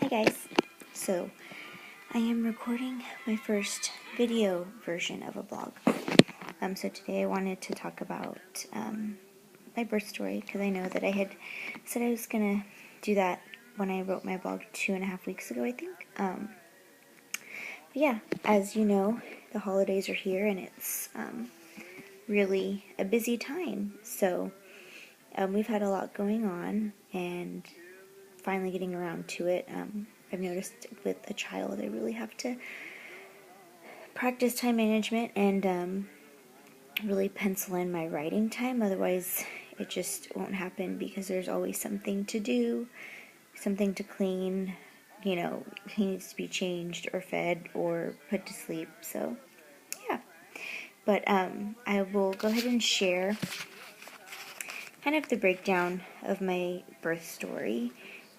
Hi guys. So I am recording my first video version of a blog. So today I wanted to talk about my birth story because I know that I had said I was gonna do that when I wrote my blog 2.5 weeks ago, I think. But yeah, as you know, the holidays are here and it's really a busy time. So we've had a lot going on and finally getting around to it. I've noticed with a child I really have to practice time management and really pencil in my writing time, otherwise it just won't happen because there's always something to do, something to clean, he needs to be changed or fed or put to sleep, so yeah. But I will go ahead and share kind of the breakdown of my birth story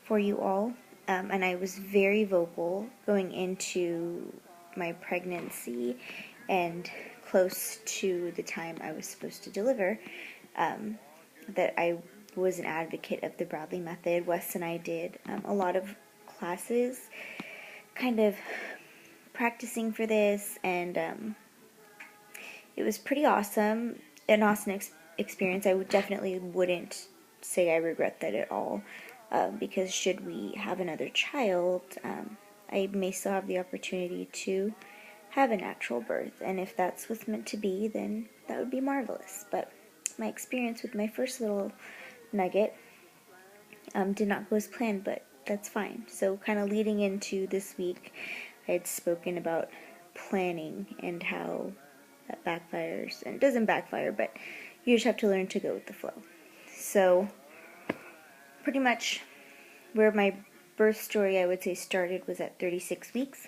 for you all. And I was very vocal going into my pregnancy and close to the time I was supposed to deliver, that I was an advocate of the Bradley method. Wes and I did a lot of classes kind of practicing for this, and it was pretty awesome, an awesome experience. I definitely wouldn't say I regret that at all, because should we have another child, I may still have the opportunity to have a natural birth, and if that's what's meant to be, then that would be marvelous. But my experience with my first little nugget did not go as planned, but that's fine. So kind of leading into this week, I had spoken about planning and how that backfires, and it doesn't backfire, but you just have to learn to go with the flow. So pretty much where my birth story, I would say, started was at 36 weeks.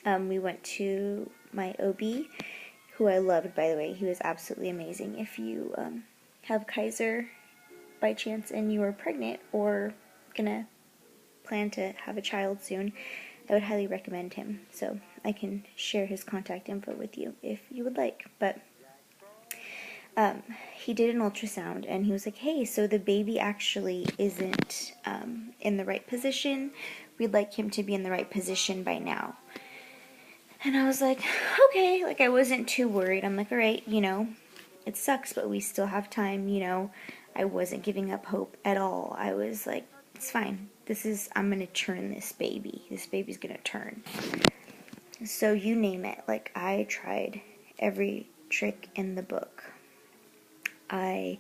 We went to my OB, who I loved, by the way. He was absolutely amazing. If you have Kaiser by chance and you are pregnant or gonna plan to have a child soon, I would highly recommend him. So I can share his contact info with you if you would like. But he did an ultrasound and he was like, hey, so the baby actually isn't in the right position. We'd like him to be in the right position by now. And I was like, okay, like I wasn't too worried. I'm like, all right, it sucks, but we still have time, I wasn't giving up hope at all. I was like, it's fine. I'm going to turn this baby. This baby's going to turn. So you name it. Like, I tried every trick in the book. I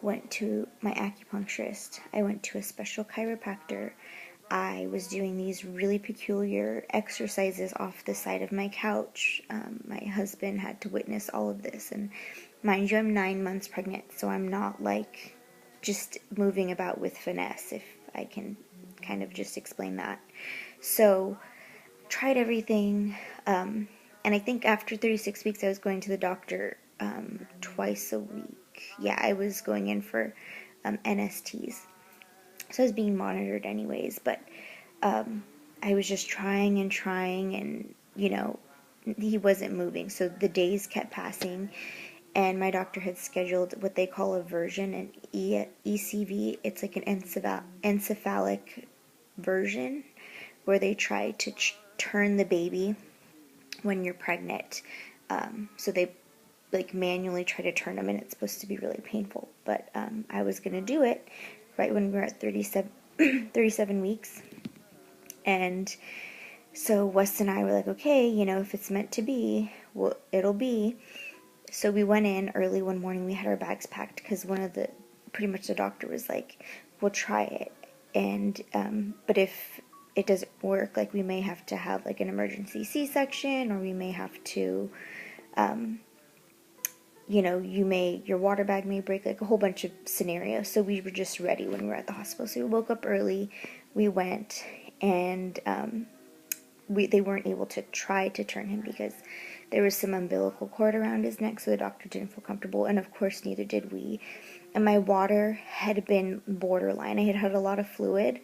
went to my acupuncturist. I went to a special chiropractor. I was doing these really peculiar exercises off the side of my couch. My husband had to witness all of this. And mind you, I'm 9 months pregnant, so I'm not like just moving about with finesse, if I can kind of just explain that. So tried everything. And I think after 36 weeks, I was going to the doctor twice a week. Yeah, I was going in for NSTs. So I was being monitored anyways, but I was just trying and, he wasn't moving. So the days kept passing, and my doctor had scheduled what they call a version, an ECV. It's like an encephalic version, where they try to turn the baby when you're pregnant. So they like manually try to turn them, and it's supposed to be really painful. But I was going to do it right when we were at 37 weeks. And so Wes and I were like, okay, if it's meant to be, well, it'll be. So we went in early one morning. We had our bags packed because pretty much the doctor was like, we'll try it. And, but if it doesn't work, like we may have to have like an emergency C-section, or we may have to, your water bag may break, like a whole bunch of scenarios. So we were just ready when we were at the hospital. So we woke up early, we went, and they weren't able to try to turn him because there was some umbilical cord around his neck, so the doctor didn't feel comfortable, and of course neither did we. And my water had been borderline. I had had a lot of fluid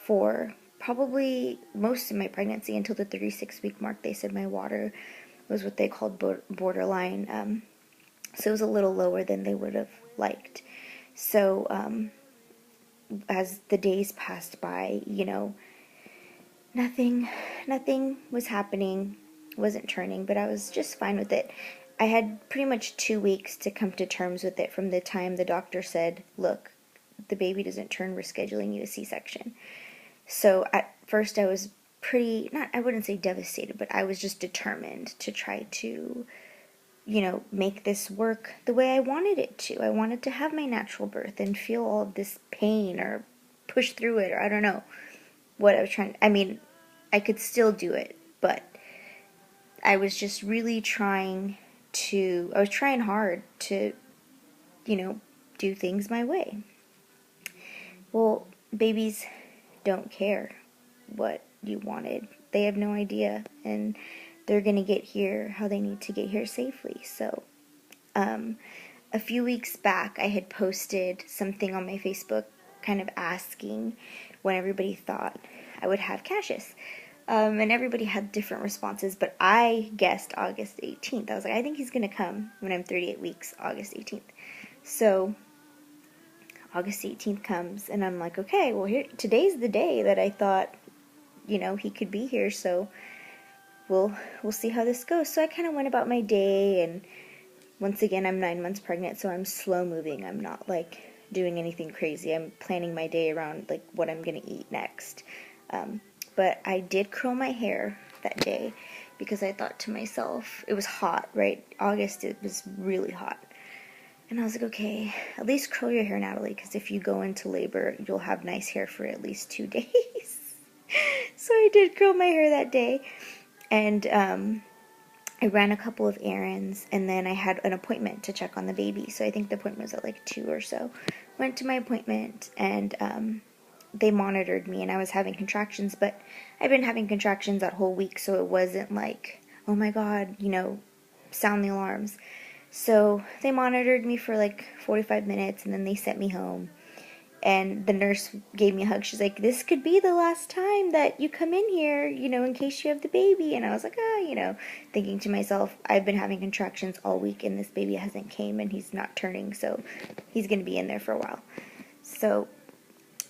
for probably most of my pregnancy until the 36-week mark. They said my water was what they called borderline. So it was a little lower than they would have liked. So as the days passed by, nothing was happening, wasn't turning, but I was just fine with it. I had pretty much 2 weeks to come to terms with it from the time the doctor said, look, the baby doesn't turn, we're scheduling you a C-section. So at first I was I wouldn't say devastated, but I was just determined to try to, make this work the way I wanted it to. I wanted to have my natural birth and feel all of this pain or push through it, or I don't know what I was trying. I mean, I could still do it, but I was just really I was trying hard to, do things my way. Well, babies don't care what you wanted. They have no idea, and they're going to get here how they need to get here safely. So, a few weeks back, I had posted something on my Facebook kind of asking when everybody thought I would have Cassius. And everybody had different responses, but I guessed August 18th. I was like, I think he's going to come when I'm 38 weeks, August 18th. So, August 18th comes, and I'm like, okay, well, today's the day that I thought, he could be here, so we'll see how this goes. So I kind of went about my day, and once again, I'm 9 months pregnant, so I'm slow moving. I'm not, doing anything crazy. I'm planning my day around, what I'm going to eat next. But I did curl my hair that day because I thought to myself, it was hot, right? August, it was really hot. And I was like, okay, at least curl your hair, Natalie, because if you go into labor, you'll have nice hair for at least 2 days. So I did curl my hair that day, and I ran a couple of errands, and then I had an appointment to check on the baby. So I think the appointment was at 2 or so. Went to my appointment, and they monitored me, and I was having contractions, but I've been having contractions that whole week, so it wasn't like, oh my God, sound the alarms. So they monitored me for 45 minutes, and then they sent me home. And the nurse gave me a hug. She's like, this could be the last time that you come in here, in case you have the baby. And I was like, thinking to myself, I've been having contractions all week, and this baby hasn't came, and he's not turning, so he's going to be in there for a while. So,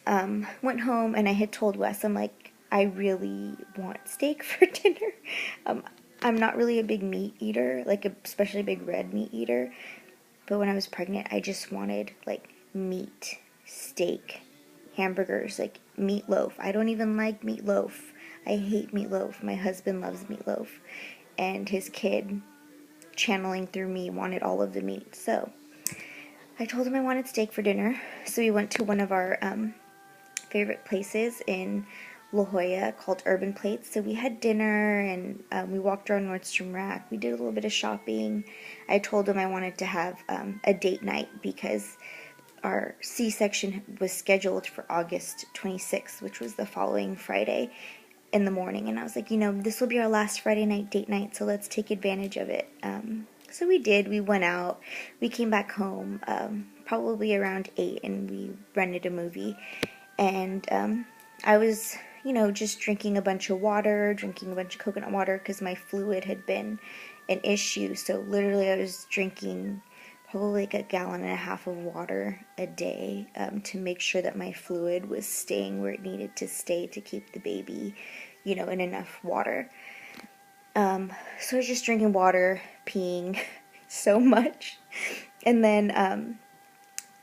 went home, and I had told Wes, I'm like, I really want steak for dinner. I'm not really a big meat eater, especially a big red meat eater. But when I was pregnant, I just wanted, meat, steak, hamburgers, meatloaf. I don't even like meatloaf. I hate meatloaf. My husband loves meatloaf. And his kid, channeling through me, wanted all of the meat. So I told him I wanted steak for dinner. So we went to one of our favorite places in La Jolla called Urban Plates. So we had dinner, and we walked around Nordstrom Rack. We did a little bit of shopping. I told him I wanted to have a date night because our C-section was scheduled for August 26th, which was the following Friday in the morning. And I was like, this will be our last Friday night date night, so let's take advantage of it. So we did. We went out. We came back home probably around 8, and we rented a movie. And I was, just drinking a bunch of water, drinking a bunch of coconut water because my fluid had been an issue. So literally I was drinking probably 1.5 gallons of water a day to make sure that my fluid was staying where it needed to stay to keep the baby, in enough water. So I was just drinking water, peeing so much. And then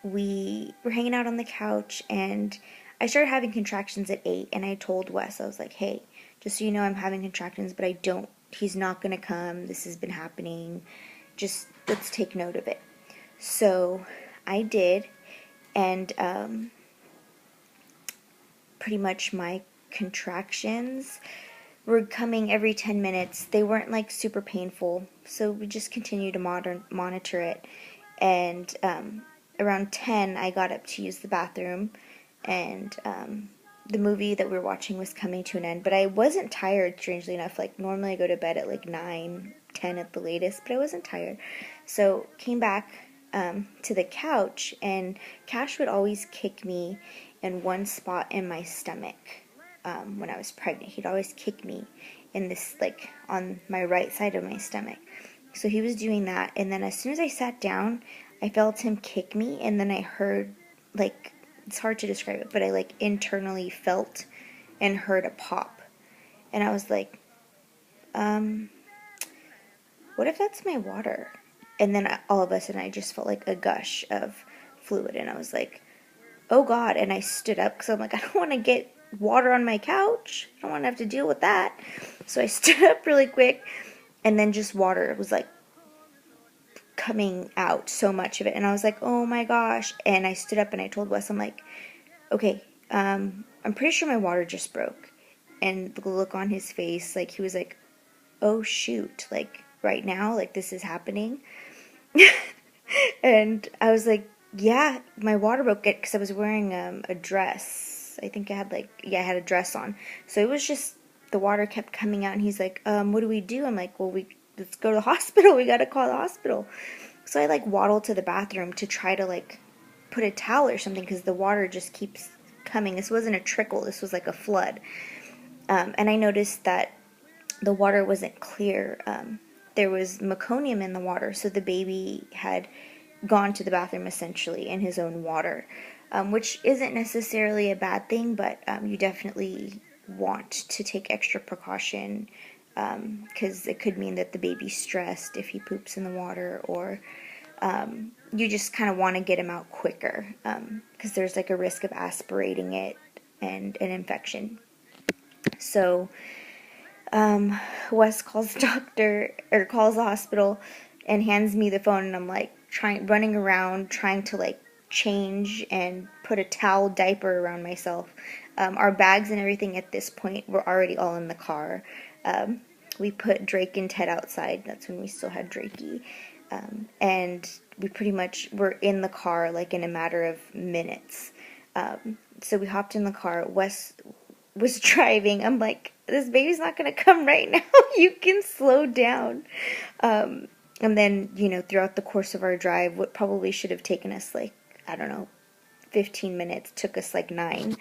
we were hanging out on the couch, and I started having contractions at 8, and I told Wes, I was like, hey, just so you know, I'm having contractions, but he's not going to come. This has been happening. Just let's take note of it. So I did, and pretty much my contractions were coming every 10 minutes. They weren't super painful, so we just continued to monitor it. And around 10, I got up to use the bathroom, and the movie that we were watching was coming to an end. But I wasn't tired, strangely enough. Normally I go to bed at 9, 10 at the latest, but I wasn't tired. So came back to the couch, and Cash would always kick me in one spot in my stomach when I was pregnant. He'd always kick me in this, on my right side of my stomach. So he was doing that, and then as soon as I sat down, I felt him kick me, and then I heard, it's hard to describe it, but I like internally felt and heard a pop. And I was like, what if that's my water? And then all of a sudden I just felt like a gush of fluid, and I was like, oh God. And I stood up because I'm like, I don't want to get water on my couch. I don't want to have to deal with that. So I stood up really quick, and then just water was like coming out, so much of it. And I was like, oh my gosh. And I stood up and I told Wes, I'm like, okay, I'm pretty sure my water just broke. And the look on his face, like he was like, oh shoot, like right now, like this is happening. And I was like, yeah, my water broke it because I was wearing a dress. I think I had I had a dress on. So it was just, the water kept coming out, and he's like, what do we do? I'm like, well, let's go to the hospital. We got to call the hospital. So I like waddled to the bathroom to try to like put a towel or something because the water just keeps coming. This wasn't a trickle. This was like a flood. And I noticed that the water wasn't clear. There was meconium in the water, so the baby had gone to the bathroom essentially in his own water, which isn't necessarily a bad thing, but you definitely want to take extra precaution because it could mean that the baby's stressed if he poops in the water, or you just kind of want to get him out quicker because there's like a risk of aspirating it and an infection. So Wes calls the doctor, or calls the hospital, and hands me the phone, and I'm like running around trying to like change and put a towel diaper around myself. Our bags and everything at this point were already all in the car. We put Drake and Ted outside. That's when we still had Drakey. And we pretty much were in the car like in a matter of minutes. So we hopped in the car. Wes was driving. I'm like, this baby's not going to come right now. You can slow down. And then, throughout the course of our drive, what probably should have taken us like, I don't know, 15 minutes, took us like 9.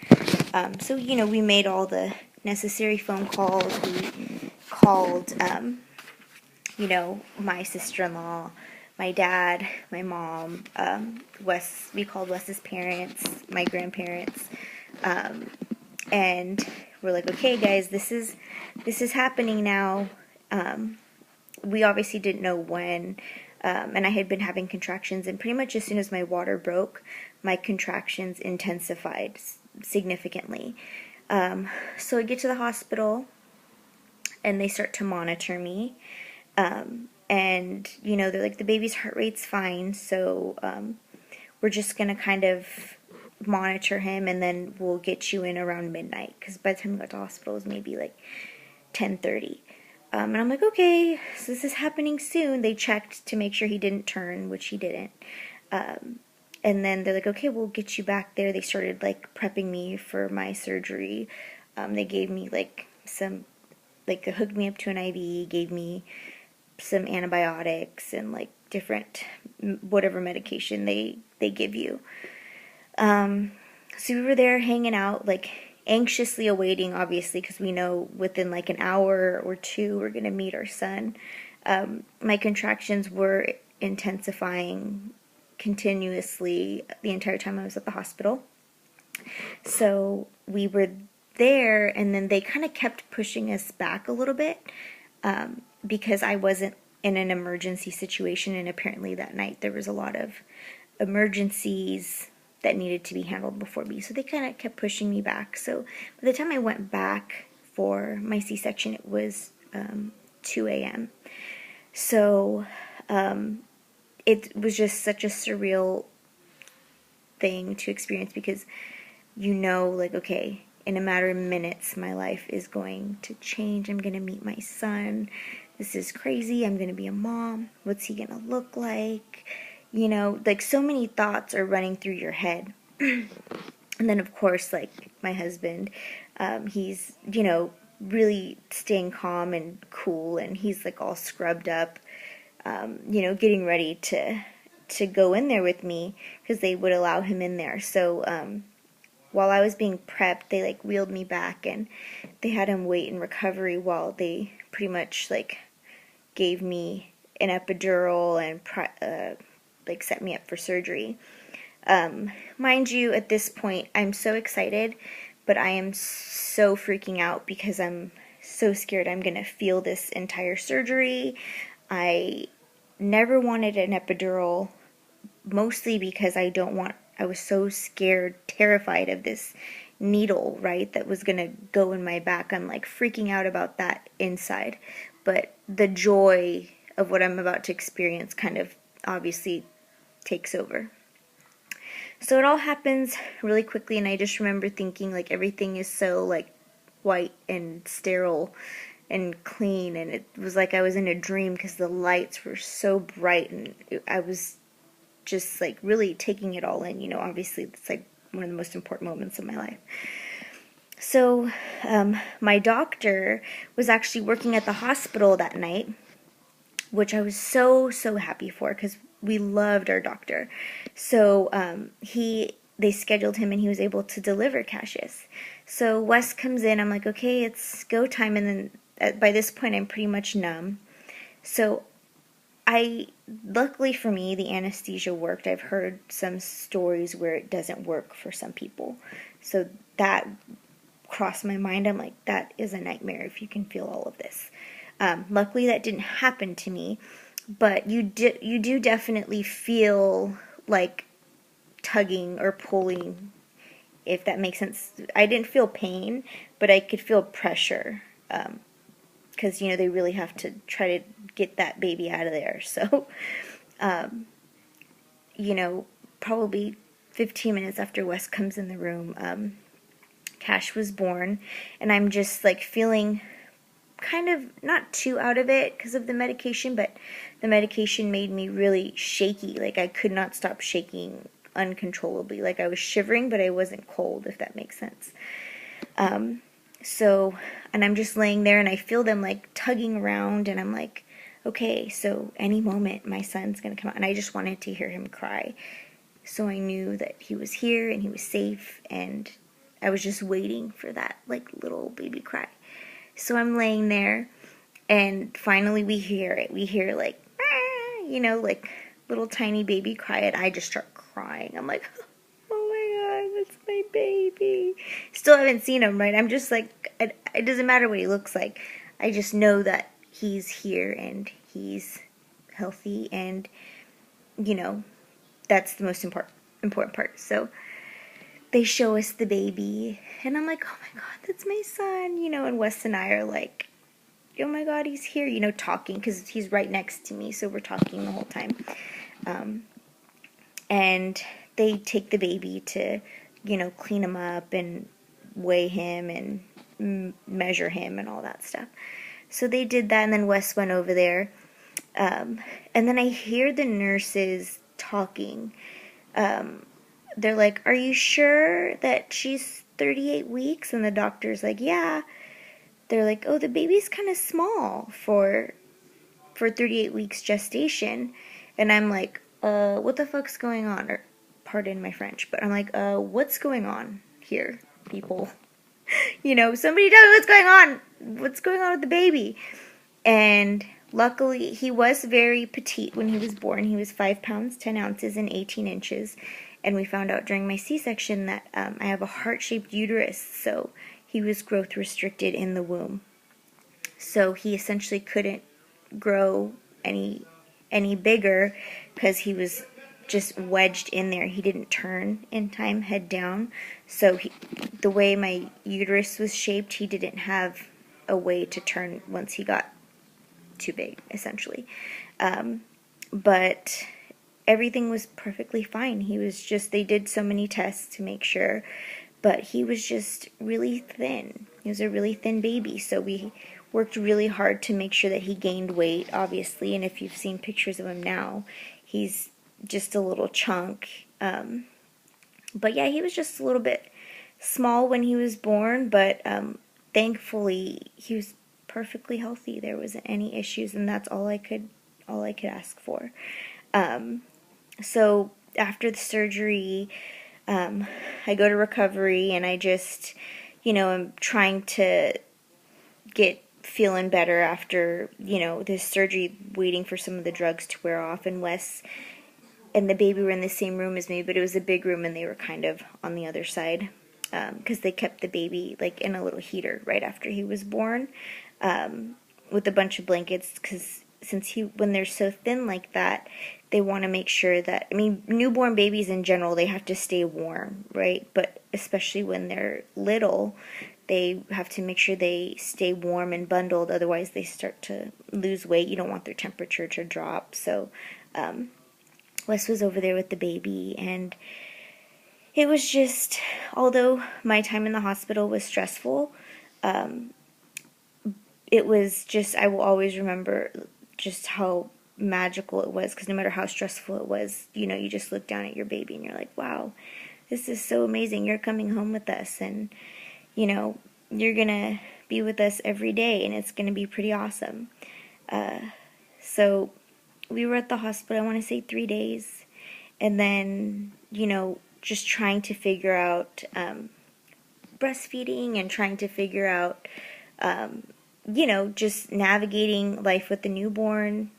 So, we made all the necessary phone calls. We called, my sister-in-law, my dad, my mom, we called Wes's parents, my grandparents, and we're like, okay guys, this is happening now. We obviously didn't know when, and I had been having contractions, and pretty much as soon as my water broke, my contractions intensified significantly. So I get to the hospital, and they start to monitor me, and they're like, the baby's heart rate's fine, so we're just gonna kind of monitor him, and then we'll get you in around midnight, because by the time we got to the hospital, it was maybe like 10:30. And I'm like, okay, so this is happening soon. They checked to make sure he didn't turn, which he didn't. And then they're like, okay, we'll get you back there. They started like prepping me for my surgery. They gave me like they hooked me up to an IV, gave me some antibiotics and like different whatever medication they give you. So we were there hanging out, like anxiously awaiting, obviously, because we know within like an hour or 2 we're going to meet our son. My contractions were intensifying continuously the entire time I was at the hospital. So we were there, and then they kind of kept pushing us back a little bit because I wasn't in an emergency situation, and apparently that night there was a lot of emergencies that needed to be handled before me, so they kind of kept pushing me back. So by the time I went back for my C-section, it was 2 a.m. So it was just such a surreal thing to experience, because like, okay, in a matter of minutes my life is going to change. I'm going to meet my son. This is crazy. I'm going to be a mom. What's he going to look like? Like so many thoughts are running through your head. And then of course, like my husband, he's, really staying calm and cool, and he's like all scrubbed up, getting ready to go in there with me, because they would allow him in there. So while I was being prepped, they like wheeled me back, and they had him wait in recovery while they pretty much like gave me an epidural and like set me up for surgery. Mind you, at this point, I'm so excited, but I am so freaking out because I'm so scared I'm going to feel this entire surgery. I never wanted an epidural, mostly because I was so scared, terrified of this needle, right, that was going to go in my back. I'm like freaking out about that inside. But the joy of what I'm about to experience kind of obviously takes over. So it all happens really quickly, and I just remember thinking like everything is so like white and sterile and clean, and it was like I was in a dream because the lights were so bright, and I was just like really taking it all in. Obviously it's like one of the most important moments of my life. So my doctor was actually working at the hospital that night, which I was so happy for because we loved our doctor. So they scheduled him, and he was able to deliver Cassius. So Wes comes in. I'm like, okay, it's go time. And then by this point, I'm pretty much numb. So luckily for me, the anesthesia worked. I've heard some stories where it doesn't work for some people. So that crossed my mind. I'm like, that is a nightmare if you can feel all of this. Luckily that didn't happen to me, but you do definitely feel like tugging or pulling, if that makes sense. I didn't feel pain, but I could feel pressure, because they really have to try to get that baby out of there. So probably 15 minutes after Wes comes in the room, Cash was born, and I'm just like feeling kind of not too out of it because of the medication, but the medication made me really shaky. Like I could not stop shaking uncontrollably. Like I was shivering, but I wasn't cold, if that makes sense. And I'm just laying there, and I feel them like tugging around, and I'm like, okay, so any moment my son's gonna come out, and I just wanted to hear him cry. So I knew that he was here and he was safe, and I was just waiting for that like little baby cry. So I'm laying there, and finally we hear it. We hear like, like little tiny baby cry, and I just start crying. I'm like, oh my God, that's my baby. Still haven't seen him, right? I'm just like, it doesn't matter what he looks like. I just know that he's here and he's healthy, and that's the most important part. So they show us the baby, and I'm like, oh my God, that's my son, and Wes and I are like, oh my God, he's here, talking, because he's right next to me, so we're talking the whole time. And they take the baby to, clean him up and weigh him and measure him and all that stuff. So they did that, and then Wes went over there, and then I hear the nurses talking. They're like, are you sure that she's 38 weeks? And the doctor's like, yeah. They're like, oh, the baby's kind of small for 38 weeks gestation. And I'm like, what the fuck's going on? Or, pardon my French, but I'm like, what's going on here, people? Somebody tell me what's going on. What's going on with the baby? And luckily, he was very petite when he was born. He was 5 pounds, 10 ounces, and 18 inches. And we found out during my C-section that I have a heart-shaped uterus, so he was growth restricted in the womb. So he essentially couldn't grow any bigger because he was just wedged in there. He didn't turn in time, head down. So the way my uterus was shaped, he didn't have a way to turn once he got too big, essentially. But everything was perfectly fine. They did so many tests to make sure, but he was just really thin. He was a really thin baby, so we worked really hard to make sure that he gained weight, obviously, and if you've seen pictures of him now, he's just a little chunk. But yeah, he was just a little bit small when he was born, but thankfully he was perfectly healthy. There wasn't any issues, and that's all I could ask for. So after the surgery, I go to recovery, and I just, I'm trying to get feeling better after, this surgery, waiting for some of the drugs to wear off. And Wes and the baby were in the same room as me, but it was a big room and they were kind of on the other side, because they kept the baby like in a little heater right after he was born, with a bunch of blankets, because when they're so thin like that, they want to make sure that, I mean, newborn babies in general, they have to stay warm, right? But especially when they're little, they have to make sure they stay warm and bundled, otherwise they start to lose weight. You don't want their temperature to drop. So Wes was over there with the baby, and it was just, although my time in the hospital was stressful, it was just, I will always remember just how magical it was, because no matter how stressful it was, you know, you just look down at your baby and you're like, wow, this is so amazing. You're coming home with us, and, you know, you're going to be with us every day, and it's going to be pretty awesome. So we were at the hospital, I want to say 3 days, and then, you know, just trying to figure out breastfeeding and trying to figure out, you know, just navigating life with the newborn.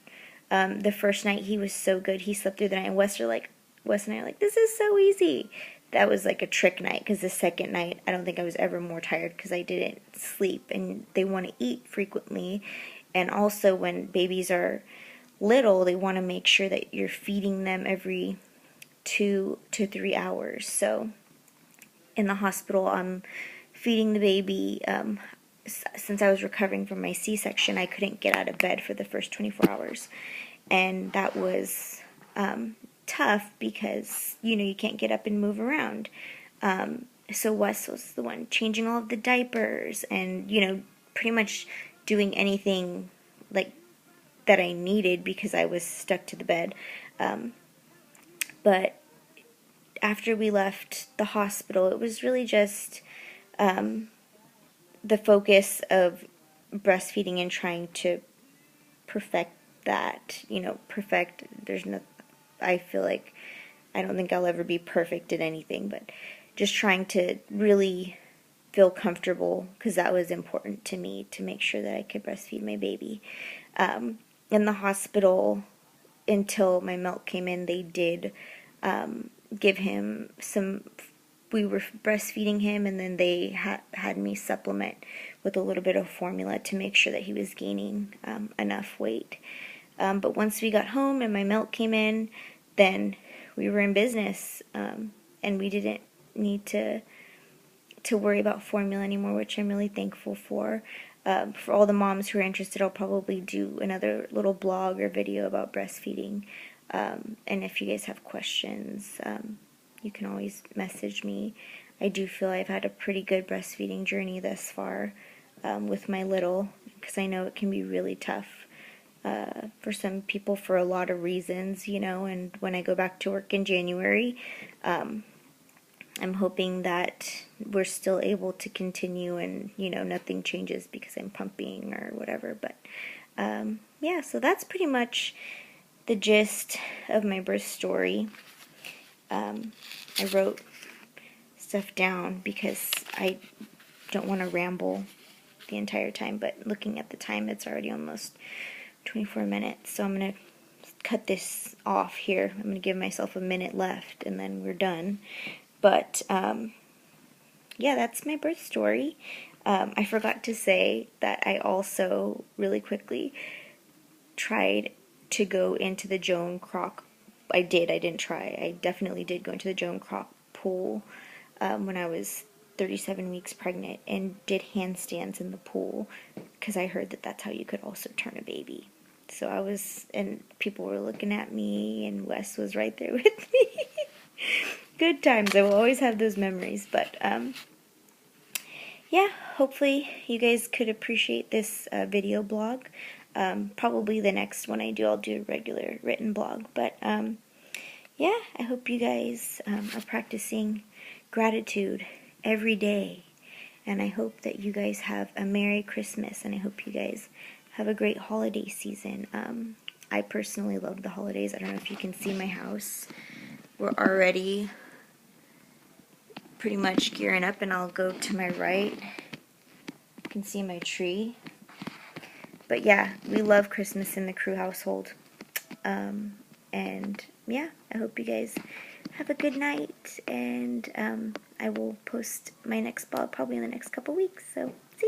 The first night he was so good. He slept through the night, and Wes and I are like, this is so easy. That was like a trick night, because the second night, I don't think I was ever more tired because I didn't sleep, and they want to eat frequently. And also when babies are little, they want to make sure that you're feeding them every 2 to 3 hours. So in the hospital, I'm feeding the baby. Since I was recovering from my C-section, I couldn't get out of bed for the first 24 hours. And that was tough because, you know, you can't get up and move around. So Wes was the one changing all of the diapers and, you know, pretty much doing anything like that I needed because I was stuck to the bed. But after we left the hospital, it was really just the focus of breastfeeding and trying to perfect that, you know, I feel like, I don't think I'll ever be perfect at anything, but just trying to really feel comfortable, because that was important to me, to make sure that I could breastfeed my baby. In the hospital, until my milk came in, they did give him we were breastfeeding him, and then they had me supplement with a little bit of formula to make sure that he was gaining enough weight. But once we got home and my milk came in, then we were in business, and we didn't need to worry about formula anymore, which I'm really thankful for. For all the moms who are interested, I'll probably do another little blog or video about breastfeeding. And if you guys have questions, you can always message me. I do feel I've had a pretty good breastfeeding journey thus far with my little, because I know it can be really tough for some people for a lot of reasons, you know, and when I go back to work in January, I'm hoping that we're still able to continue and, you know, nothing changes because I'm pumping or whatever. But, yeah, so that's pretty much the gist of my birth story. I wrote stuff down because I don't want to ramble the entire time, but looking at the time, it's already almost 24 minutes, so I'm going to cut this off here. I'm going to give myself a minute left, and then we're done. But, yeah, that's my birth story. I forgot to say that I also, really quickly, tried to go into the Joan Croc. I didn't try. I definitely did go into the Joan Croc pool when I was 37 weeks pregnant, and did handstands in the pool, because I heard that that's how you could also turn a baby. So and people were looking at me, and Wes was right there with me. Good times. I will always have those memories. But yeah, hopefully you guys could appreciate this video blog. Probably the next one I do, I'll do a regular written blog. But yeah, I hope you guys are practicing gratitude every day. And I hope that you guys have a Merry Christmas, and I hope you guys have a great holiday season. I personally love the holidays. I don't know if you can see my house. We're already pretty much gearing up, and I'll go to my right. You can see my tree. But yeah, we love Christmas in the Crew household. And yeah, I hope you guys have a good night, and I will post my next blog probably in the next couple weeks. So, see ya!